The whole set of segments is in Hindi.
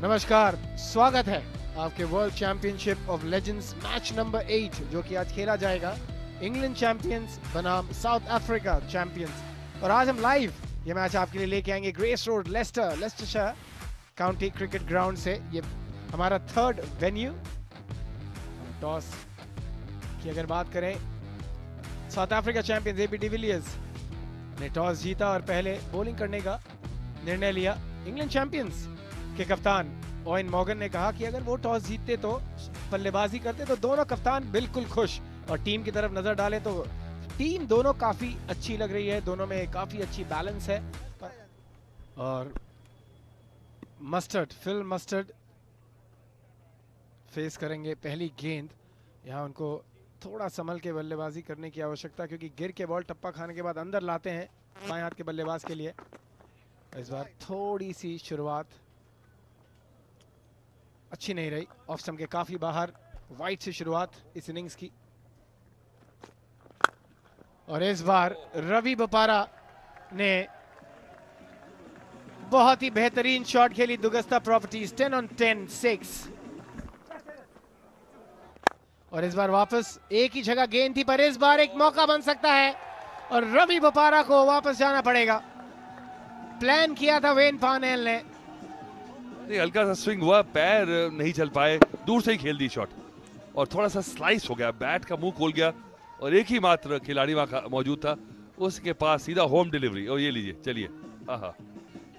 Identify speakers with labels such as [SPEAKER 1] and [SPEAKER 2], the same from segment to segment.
[SPEAKER 1] नमस्कार, स्वागत है आपके world championship of legends match number 8 जो कि आज खेला जाएगा इंग्लैंड चैंपियंस बनाम साउथ अफ्रीका चैंपियंस। और आज हम लाइव ये मैच आपके लिए लेके आएंगे grace road Leicestershire county cricket ground से। ये हमारा थर्ड वेन्यू। टॉस की अगर बात करें, South Africa champions AB de Villiers ने टॉस जीता और पहले बॉलिंग करने का निर्णय लिया। इंग्लैंड चैंपियंस के कप्तान ओवेन मॉर्गन ने कहा कि अगर वो टॉस जीतते तो बल्लेबाजी करते तो दोनों कप्तान बिल्कुल खुश। और टीम की तरफ नजर डालें तो टीम दोनों काफी अच्छी लग रही है, दोनों में काफी अच्छी बैलेंस है। और फिल मस्टर्ड फेस करेंगे पहली गेंद। यहाँ उनको थोड़ा संभल के बल्लेबाजी करने की आवश्यकता, क्योंकि गिर के बॉल टप्पा खाने के बाद अंदर लाते हैं बाएं हाथ के बल्लेबाज के लिए। इस बार थोड़ी सी शुरुआत अच्छी नहीं रही, ऑफ स्टंप के काफी बाहर। वाइड से शुरुआत इस इनिंग्स की। और इस बार रवि बोपारा ने बहुत ही बेहतरीन शॉट खेली। दुगस्ता प्रॉपर्टीज 10 on 10 6। और इस बार वापस एक ही जगह गेंद थी, पर इस बार एक मौका बन सकता है और रवि बोपारा को वापस जाना पड़ेगा। प्लान किया था वेन पानेल ने,
[SPEAKER 2] हल्का सा स्विंग हुआ, पैर नहीं चल पाए, दूर से ही खेल दी शॉट और थोड़ा सा स्लाइस हो गया, बैट का मुंह खोल गया और एक ही मात्र खिलाड़ी वहां मौजूद था, उसके पास सीधा होम डिलीवरी। और ये लीजिए, चलिए, आहा,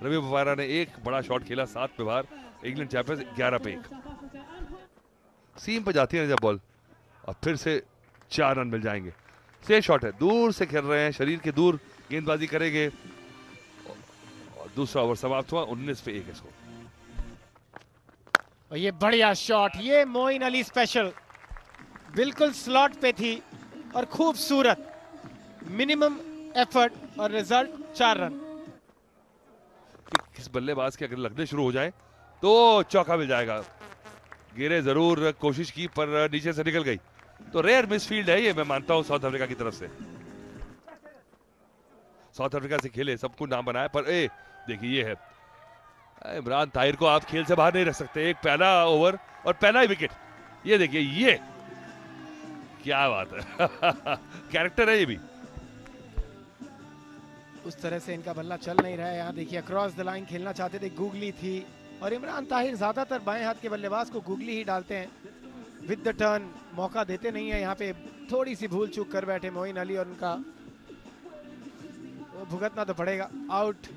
[SPEAKER 2] रवि बोपारा ने एक बड़ा शॉट खेला 7 पे बाहर। इंग्लैंड चैंपियंस 11 पे 1। सीम पे जाती है जब बॉल और फिर से 4 रन मिल जाएंगे। सेफ शॉट है, दूर से खेल रहे हैं, शरीर के दूर गेंदबाजी करेंगे। और दूसरा ओवर समाप्त हुआ 19 पे 1 इसको।
[SPEAKER 1] और ये बढ़िया शॉट, ये मोइन अली स्पेशल, बिल्कुल स्लॉट पे थी और खूबसूरत। मिनिमम एफर्ट और रिजल्ट 4 रन।
[SPEAKER 2] किस बल्लेबाज के अगर लगने शुरू हो जाए तो चौका मिल जाएगा। गिरे जरूर, कोशिश की पर नीचे से निकल गई। तो रेयर मिसफील्ड है ये, मैं मानता हूं साउथ अफ्रीका की तरफ से। साउथ अफ्रीका से खेले, सब कुछ नाम बनाया, पर देखिए ये है, इमरान ताहिर को आप खेल से बाहर नहीं रख सकते। एक पहला ओवर और पहला ही विकेट, ये देखिए, ये क्या बात है। कैरेक्टर है ये भी।
[SPEAKER 1] उस तरह से इनका बल्ला चल नहीं रहा है। यहाँ देखिए, अक्रॉस द लाइन खेलना चाहते थे, गूगली थी। और इमरान ताहिर ज्यादातर बाएं हाथ के बल्लेबाज को गूगली ही डालते हैं, विद द टर्न मौका देते नहीं है। यहाँ पे थोड़ी सी भूल चूक कर बैठे मोइन अली और उनका भुगतना तो पड़ेगा। आउट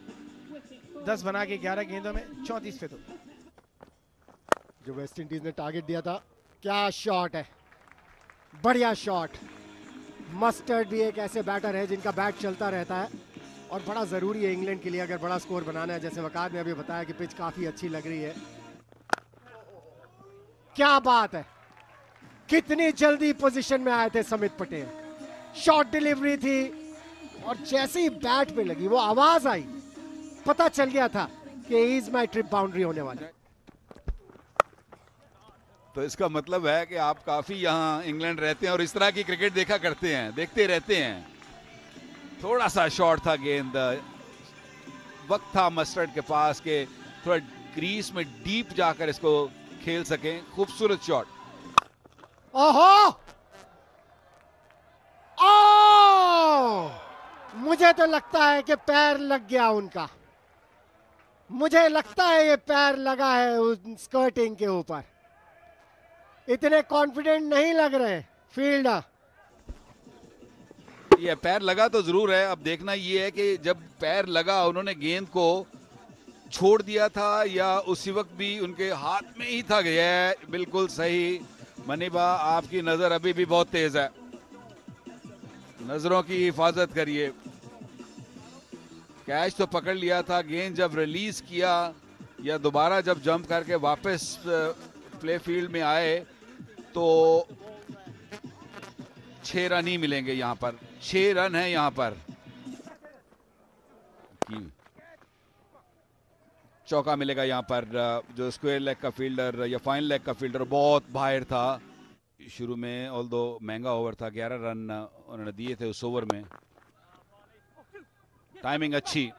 [SPEAKER 1] 10 बना के 11 गेंदों में 34 पे। तो
[SPEAKER 3] जो वेस्ट इंडीज ने टारगेट दिया था, क्या शॉट है, बढ़िया शॉट। मस्टर्ड भी एक ऐसे बैटर है जिनका बैट चलता रहता है और बड़ा जरूरी है इंग्लैंड के लिए अगर बड़ा स्कोर बनाना है। जैसे वकार ने अभी बताया कि पिच काफी अच्छी लग रही है। क्या बात है, कितनी जल्दी पोजीशन में आए थे समित पटेल। शॉर्ट डिलीवरी थी और जैसे ही बैट पे लगी वो आवाज आई, पता चल गया था कि इज माय ट्रिप बाउंड्री होने वाला है।
[SPEAKER 4] तो इसका मतलब है कि आप काफी यहाँ इंग्लैंड रहते हैं और इस तरह की क्रिकेट देखते रहते हैं। थोड़ा सा शॉर्ट था गेंद, वक्त था मस्टर्ड के पास के थोड़ा क्रीज में डीप जाकर इसको खेल सकें। खूबसूरत शॉट।
[SPEAKER 3] ओहो, मुझे तो लगता है कि पैर लग गया उनका। मुझे लगता है ये पैर लगा है उस स्कर्टिंग के ऊपर। इतने कॉन्फिडेंट नहीं लग रहे फील्डर।
[SPEAKER 4] ये पैर लगा तो जरूर है। अब देखना ये है कि जब पैर लगा उन्होंने गेंद को छोड़ दिया था या उसी वक्त भी उनके हाथ में ही था। गया बिल्कुल सही। मनीबा, आपकी नजर अभी भी बहुत तेज है, नजरों की हिफाजत करिए। कैच तो पकड़ लिया था, गेंद जब रिलीज किया या दोबारा जब जंप करके वापस प्ले फील्ड में आए तो 6 रन ही मिलेंगे यहाँ पर। 6 रन है यहाँ पर। चौका मिलेगा यहाँ पर। जो स्क्वायर लेग का फील्डर या फाइन लेग का फील्डर बहुत बाहर था शुरू में, ऑल्दो महंगा ओवर था। 11 रन उन्होंने दिए थे उस ओवर में। टाइमिंग अच्छी,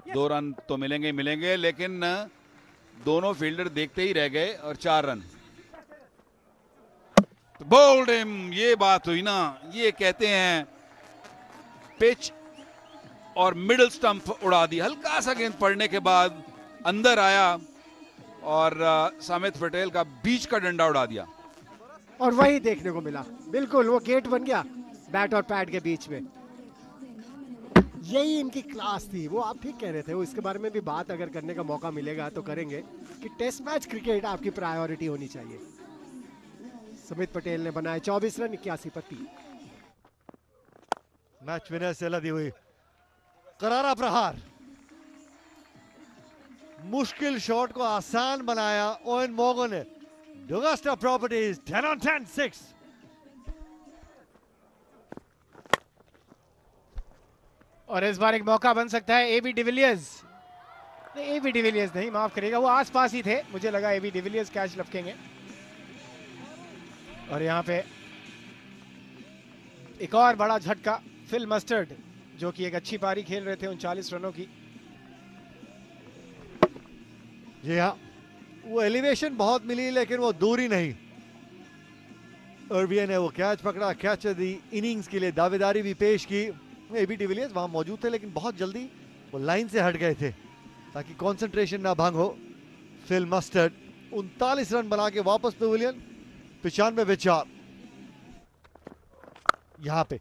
[SPEAKER 4] 2 रन तो मिलेंगे, लेकिन दोनों फील्डर देखते ही रह गए और 4 रन। बोल्ड हिम, ये बात हुई ना, ये कहते हैं पिच और मिडिल स्टंप उड़ा दी। हल्का सा गेंद पड़ने के बाद अंदर आया और सामित पटेल का बीच का डंडा उड़ा दिया।
[SPEAKER 3] और वही देखने को मिला, बिल्कुल वो गेट बन गया बैट और पैड के बीच में। यही इनकी क्लास थी। वो आप ठीक कह रहे थे, वो इसके बारे में भी बात अगर करने का मौका मिलेगा तो करेंगे कि टेस्ट मैच क्रिकेट आपकी प्रायोरिटी होनी चाहिए। समित पटेल ने बनाए 24 रन 81 पर 3।
[SPEAKER 5] मैच विनर से लदी हुई करारा प्रहार, मुश्किल शॉट को आसान बनाया ओवेन मॉर्गन ने। डोगास्टा प्रॉपर्टीज 10 on 10 6।
[SPEAKER 1] और इस बार एक मौका बन सकता है एबी डिविलियर्स, नहीं एबी डिविलियर्स नहीं, माफ करिएगा, वो आसपास ही थे, मुझे लगा एबी डिविलियर्स कैच लपकेंगे। और यहाँ पे एक और बड़ा झटका, फिल मस्टर्ड जो कि एक अच्छी पारी खेल रहे थे 39 रनों की।
[SPEAKER 5] जी हाँ, वो एलिवेशन बहुत मिली लेकिन वो दूरी नहीं। अर्बिया ने वो कैच पकड़ा, कैच दी इनिंग्स के लिए दावेदारी भी पेश की। एबी डिविलियर्स वहां मौजूद थे लेकिन बहुत जल्दी वो लाइन से हट गए थे ताकि कंसंट्रेशन ना भंग हो। फिल मस्टर्ड 39 रन बना के वापस पेविलियन, 95 पे 4। यहाँ पे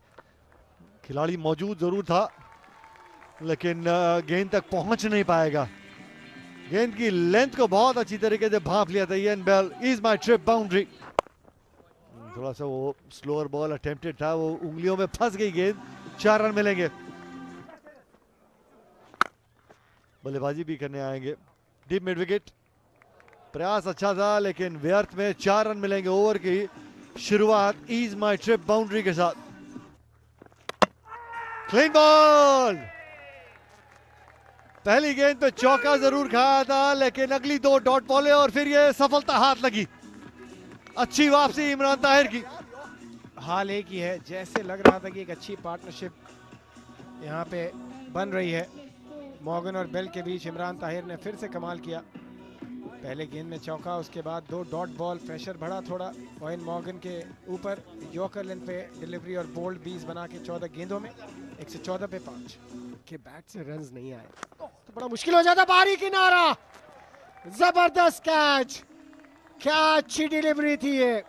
[SPEAKER 5] खिलाड़ी मौजूद जरूर था लेकिन गेंद तक पहुंच नहीं पाएगा। गेंद की लेंथ को बहुत अच्छी तरीके से भांप लिया था Ian Bell. EaseMyTrip boundary. थोड़ा सा वो स्लोअर बॉल अटेम्प्टेड था, वो उंगलियों में फंस गई गेंद। 4 रन मिलेंगे। बल्लेबाजी भी करने आएंगे डीप मिड विकेट। प्रयास अच्छा था लेकिन व्यर्थ में। 4 रन मिलेंगे ओवर की शुरुआत इज माय ट्रिप बाउंड्री के साथ। Clean ball. पहली गेंद पे चौका जरूर खाया था लेकिन अगली 2 डॉट बॉले और फिर ये सफलता हाथ लगी। अच्छी वापसी इमरान ताहिर की।
[SPEAKER 1] हाल एक ही है, जैसे लग रहा था कि एक अच्छी पार्टनरशिप यहाँ पे बन रही है मॉर्गन और बेल के बीच। इमरान ताहिर ने फिर से कमाल किया, पहले गेंद में चौका, उसके बाद 2 डॉट बॉल। प्रेशर बढ़ा थोड़ा ओवेन मॉर्गन के ऊपर। यॉर्कर लेंथ पे डिलीवरी और बोल्ड 20 बना के 14 गेंदों में 114 पे 5
[SPEAKER 3] के बैट से रन्स नहीं आए तो बड़ा मुश्किल हो जाता। बारी किनारा, जबरदस्त कैच, क्या अच्छी डिलीवरी थी ये।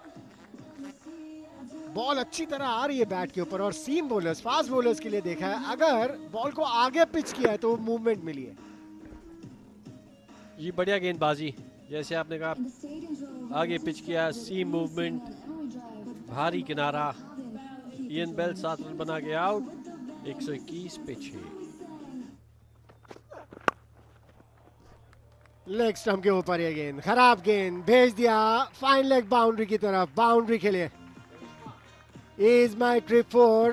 [SPEAKER 3] बॉल अच्छी तरह आ रही है बैट के ऊपर और सीम बॉलर्स, फास्ट बॉलर्स के लिए देखा है, अगर बॉल को आगे पिच किया है तो मूवमेंट मिली है।
[SPEAKER 6] ये बढ़िया गेंदबाजी, जैसे आपने कहा आगे पिच किया, सीम मूवमेंट, भारी किनारा। इयन बेल 7 रन बना के आउट, 121 पे 6।
[SPEAKER 3] लेग स्टंप के ऊपर ये गेंद, खराब गेंद, भेज दिया फाइन लेग बाउंड्री की तरफ। बाउंड्री के लिए इज माय ट्रिप फॉर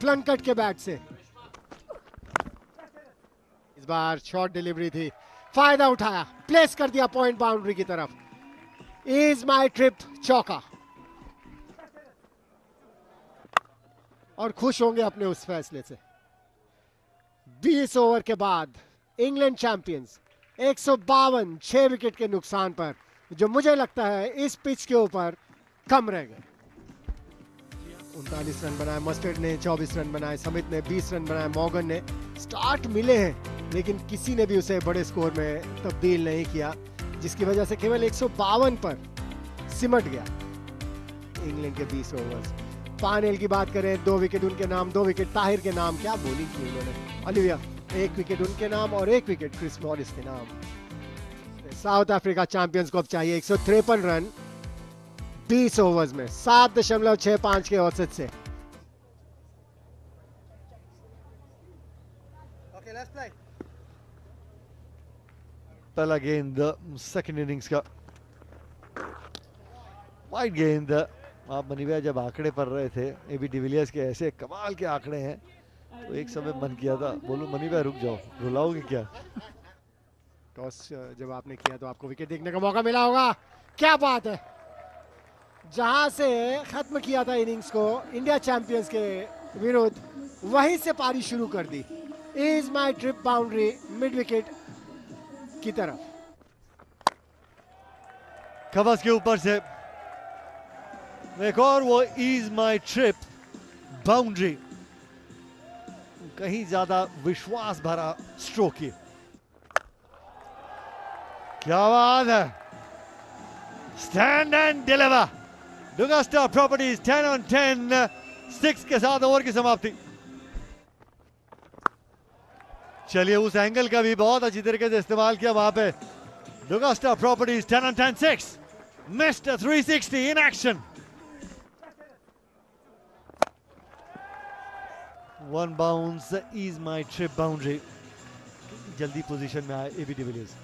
[SPEAKER 3] प्लंकट के बैट से। इस बार शॉर्ट डिलीवरी थी, फायदा उठाया, प्लेस कर दिया पॉइंट बाउंड्री की तरफ। इज माय ट्रिप चौका। और खुश होंगे अपने उस फैसले से। 20 ओवर के बाद इंग्लैंड चैंपियंस 152 6 विकेट के नुकसान पर, जो मुझे लगता है इस पिच के ऊपर कम रह गए। 39 रन बनाए मस्टर्ड ने, 24 रन बनाए समित ने, 20 रन बनाए मॉर्गन ने। स्टार्ट मिले हैं लेकिन किसी ने भी उसे बड़े स्कोर में तब्दील नहीं किया, जिसकी वजह से केवल 152 पर सिमट गया इंग्लैंड के 20 ओवर्स। पानेल की बात करें, 2 विकेट उनके नाम, 2 विकेट ताहिर के नाम। क्या बॉलिंग की उन्होंने। ओलिविया 1 विकेट उनके नाम और 1 विकेट क्रिस मॉरिस के नाम। साउथ अफ्रीका चैंपियंस को अब चाहिए 153 रन 20 ओवर्स में 7.65 के औसत से।
[SPEAKER 5] पहला गेंद सेकंड इनिंग्स का वाइड गेंद। आप मनी भाई जब आंकड़े पढ़ रहे थे एबी डिविलियर्स के, ऐसे कमाल के आंकड़े हैं, तो एक समय मन किया था बोलूं मनी भाई रुक जाओ, रुलाओगे क्या।
[SPEAKER 3] टॉस जब आपने किया तो आपको विकेट देखने का मौका मिला होगा। क्या बात है, जहां से खत्म किया था इनिंग्स को इंडिया चैंपियंस के विरुद्ध, वहीं से पारी शुरू कर दी। EaseMyTrip boundary mid wicket की तरफ।
[SPEAKER 5] कवच के ऊपर से एक और वो इज माई ट्रिप बाउंड्री, कहीं ज्यादा विश्वास भरा स्ट्रोक है। क्या बात है, स्टैंड एंड डिलीवर। डुगास्टा प्रॉपर्टीज 10 on 10, 6 के साथ ओवर की समाप्ति। चलिए उस एंगल का भी बहुत अच्छी तरीके से इस्तेमाल किया वहां पे। डुगास्टा properties 10 on 10, 6, mister 360 in action. One bounce is my trip boundary. जल्दी पोजीशन में आए एबी डिविलियर्स।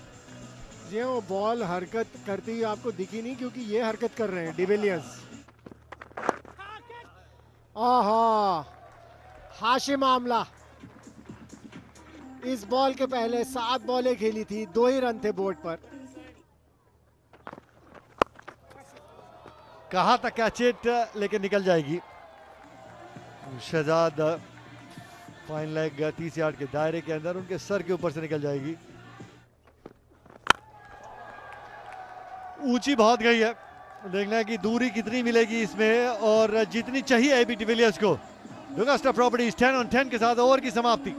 [SPEAKER 3] ये वो बॉल हरकत करती हुई आपको दिखी नहीं, क्योंकि ये हरकत कर रहे हैं डिविलियर्स। आहा, हाशिम आमला इस बॉल के पहले 7 बॉलें खेली थी, 2 ही रन थे बोर्ड पर।
[SPEAKER 5] कहा था कैच इट, लेकिन निकल जाएगी। शहजाद फाइन लेग 30 यार्ड के दायरे के अंदर, उनके सर के ऊपर से निकल जाएगी। ऊंची बहुत गई है, देखना है कि दूरी कितनी मिलेगी इसमें और जितनी चाहिए एबी डिविलियर्स को। डुगास्टा प्रॉपर्टीज 10 on 10 के साथ ओवर की समाप्ति।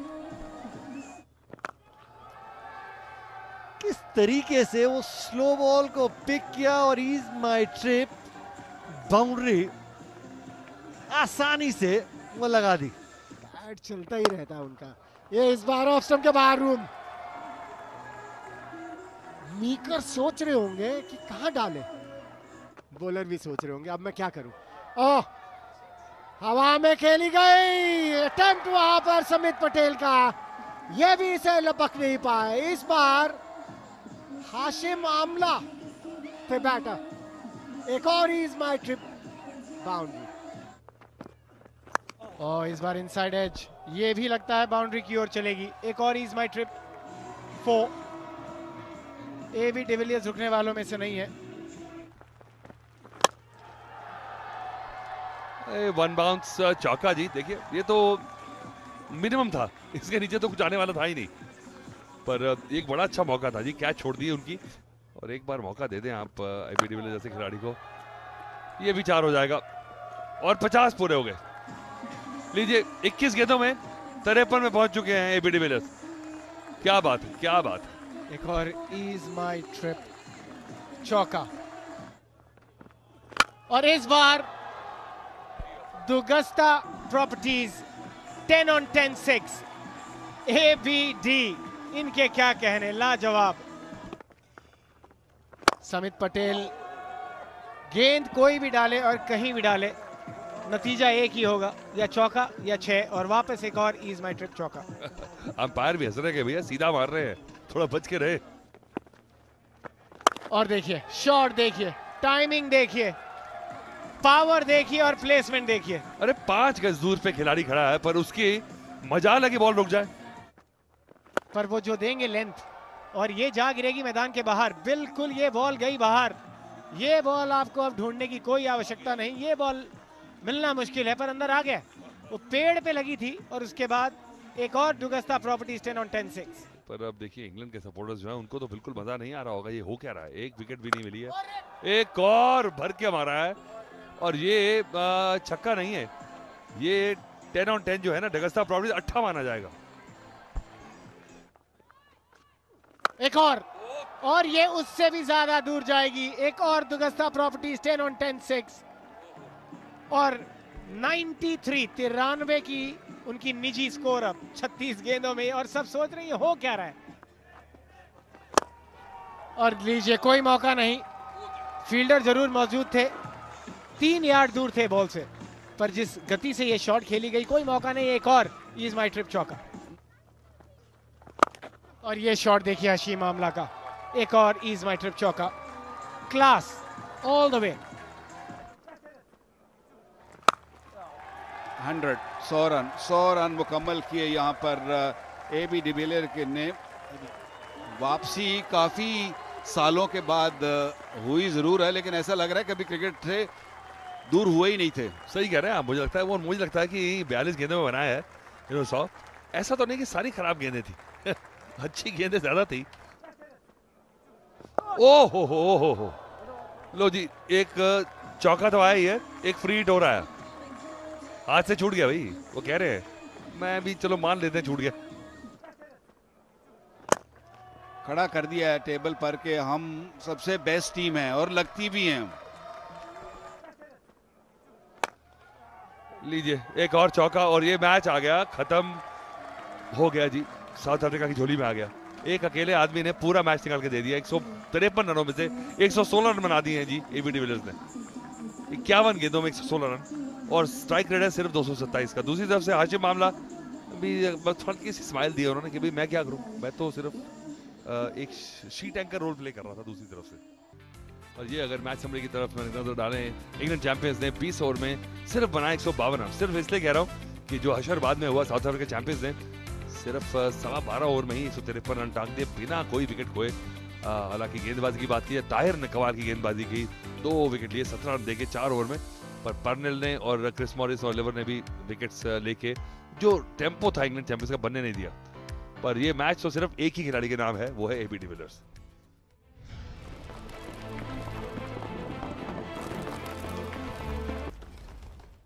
[SPEAKER 5] किस तरीके से वो स्लो बॉल को पिक किया और इज माई ट्रिप बाउंड्री आसानी से वो लगा दी।
[SPEAKER 3] बैट चलता ही रहता है उनका। ये इस बार ऑफ स्टंप के बाहर रूम। मीकर सोच रहे होंगे कि कहां डाले, बॉलर भी सोच रहे होंगे अब मैं क्या करूं। ओह, हवा में खेली गई, अटेम्प्ट वहां पर समित पटेल का, ये भी इसे लपक नहीं पाए। इस बार हाशिम आमला पे बैटर, एक और इज माई ट्रिप बाउंड्री।
[SPEAKER 1] और इस बार इनसाइड एज, ये भी लगता है बाउंड्री की ओर चलेगी। एक और is my trip 4। AB de Villiers रुकने वालों में से नहीं है।
[SPEAKER 2] वन बाउंस चौका जी, देखिए ये तो मिनिमम था, इसके नीचे तो कुछ आने वाला था ही नहीं। पर एक बड़ा अच्छा मौका था जी, कैच छोड़ दी उनकी। और एक बार मौका दे दें आप एबी डिविलियर्स जैसे खिलाड़ी को, ये भी 4 हो जाएगा और 50 पूरे हो गए। लीजिए 21 गेंदों में 53 में पहुंच चुके हैं एबी डिविलियर्स। क्या बात है, क्या बात है।
[SPEAKER 1] एक और इज माई ट्रिप चौका। और इस बार डुगास्टा प्रॉपर्टीज 10 on 10, 6। एबीडी, इनके क्या कहने, लाजवाब। समित पटेल गेंद कोई भी डाले और कहीं भी डाले, नतीजा एक ही होगा, या चौका या 6। और वापस एक और इज माई ट्रिप चौका।
[SPEAKER 2] अंपायर भी हंस रहे हैं भैया, सीधा मार रहे हैं, थोड़ा बच के रहे।
[SPEAKER 1] और देखिए शॉट, देखिए टाइमिंग, देखिए पावर, देखिए और प्लेसमेंट देखिए।
[SPEAKER 2] अरे 5 गज दूर पे खिलाड़ी खड़ा है, पर उसकी मजाल है कि बॉल रुक जाए।
[SPEAKER 1] पर वो जो देंगे लेंथ, और ये जा गिरेगी मैदान के बाहर। बिल्कुल ये बॉल गई बाहर। ये बॉल आपको अब ढूंढने की कोई आवश्यकता नहीं, ये बॉल मिलना मुश्किल है, पर अंदर आ गया। वो पेड़ पे लगी थी और उसके बाद एक और डुगास्टा प्रॉपर्टीज 10 on 10, 6।
[SPEAKER 2] पर अब देखिए इंग्लैंड के सपोर्टर्स जो हैं उनको तो बिल्कुल मजा नहीं आ रहा होगा, ये हो क्या रहा है। एक विकेट भी नहीं मिली है, एक और भर के मारा है और ये छक्का नहीं है, ये 10 on 10 जो है ना डुगास्टा प्रॉपर्टीज 8 माना जाएगा।
[SPEAKER 1] एक और ये उससे भी ज्यादा दूर जाएगी। एक और डुगास्टा प्रॉपर्टीज 10 on 10, 6। और 93 की उनकी निजी स्कोर अब 36 गेंदों में। और सब सोच रहे हैं हो क्या रहा है। और लीजिए कोई मौका नहीं, फील्डर जरूर मौजूद थे, 3 यार्ड दूर थे बॉल से, पर जिस गति से ये शॉट खेली गई, कोई मौका नहीं। एक और इज माई ट्रिप चौका। और ये शॉट देखिए हाशिम आमला का, एक और इज माई ट्रिप चौका। Class all the way.
[SPEAKER 4] 100 run मुकम्मल किए यहाँ पर एबी डिविलियर के ने। वापसी काफी सालों के बाद हुई जरूर है, लेकिन ऐसा लग रहा है कभी क्रिकेट से दूर हुए ही नहीं थे।
[SPEAKER 2] सही कह रहे हैं आप, मुझे लगता है कि 42 गेंदों में बनाया है 100। ऐसा तो नहीं कि सारी खराब गेंदें थी अच्छी गेंदें ज्यादा थी। ओ हो, लो जी, एक चौका तो आया ही है, एक फ्री हिट हो रहा है, हाथ से छूट गया भाई, वो कह रहे हैं, मैं भी चलो मान लेते हैं छूट गया।
[SPEAKER 4] खड़ा कर दिया है टेबल पर के हम सबसे बेस्ट टीम है और लगती भी हैं।
[SPEAKER 2] लीजिए एक और चौका और ये मैच आ गया, खत्म हो गया जी, साउथ अफ्रीका की झोली में आ गया। एक अकेले आदमी ने पूरा मैच निकाल के दे दिया। 153 रनों में से 116 रन बना दिए हैं जी एबी डिविलियर्स ने। 51 गेंदों में 116 रन और स्ट्राइक रेट है सिर्फ 227 का। दूसरी तरफ से हाशिम मामला भी हल्की सी स्माइल दी उन्होंने कि भाई मैं क्या करूं, मैं तो सिर्फ एक शीट एंकर रोल प्ले कर रहा था दूसरी तरफ से। और ये अगर मैच समरी की तरफ नजर डालें, इंग्लैंड चैंपियंस ने 20 ओवर में सिर्फ बनाए 152 रन। सिर्फ इसलिए कह रहा हूँ कि जो हशर बाद में हुआ, साउथ अफ्रीका चैंपियंस ने सिर्फ 12.5 ओवर में ही 153 रन टांग दिए बिना कोई विकेट खोए। हालांकि गेंदबाजी की बात की है, ताहिर ने कमाल की गेंदबाजी की, 2 विकेट लिए, 17 रन देके 4 ओवर में। पर पर्नेल ने और क्रिस मॉरिस और लिवर ने भी विकेट्स लेके जो टेम्पो था इंग्लैंड चैंपियंस का बनने नहीं दिया। पर ये मैच तो सिर्फ एक ही खिलाड़ी के नाम है, वो है एबी डिविलियर्स।